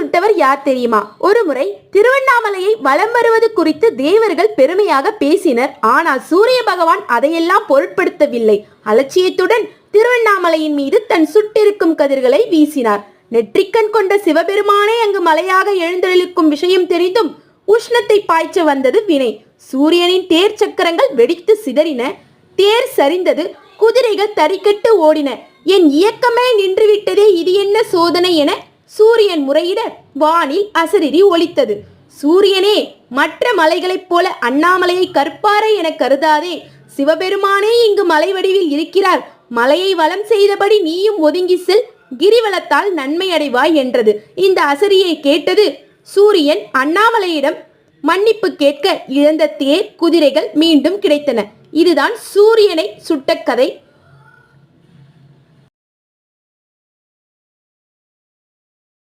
சுட்டவர் யார் தெரியுமா? ஒருமுறை திருவண்ணாமலையை வலம் வருவது குறித்து தேவர்கள் பெருமையாக பேசினர். ஆனால் சூரிய பகவான் அதையெல்லாம் பொருட்படுத்தவில்லை. அலட்சியத்துடன் திருவண்ணாமலையின் மீது தன் சுட்டிருக்கும் கதிர்களை வீசினார். நெற்றிக்கண் கொண்ட சிவபெருமானே அங்கு மலையாக எழுந்தருளிக்கும் விஷயம் தெரிந்தும் உஷ்ணத்தை பாய்ச்ச வந்தது வினை. சூரியனின் தேர் சக்கரங்கள் வெடித்து சிதறின. தேர் சரிந்தது. குதிரைகள் தறிக்கட்டு ஓடின. என் இயக்கமே நின்றுவிட்டதே, இது என்ன சோதனை என சூரியன் முறையிட வானில் அசரிரி ஒலித்தது. சூரியனே, மற்ற மலைகளைப் போல அண்ணாமலையை கற்பாறை என கருதாதே. சிவபெருமானே இங்கு மலை வடிவில் இருக்கிறார். மலையை வலம் செய்தபடி நீயும் ஒதுங்கி செல். கிரிவலத்தால் நன்மை அடைவாய் என்றது. இந்த அசரியை கேட்டது சூரியன் அண்ணாமலையிடம் மன்னிப்பு கேட்க இழந்த தேர் குதிரைகள் மீண்டும் கிடைத்தன. இதுதான் சூரியனை சுட்ட கதை.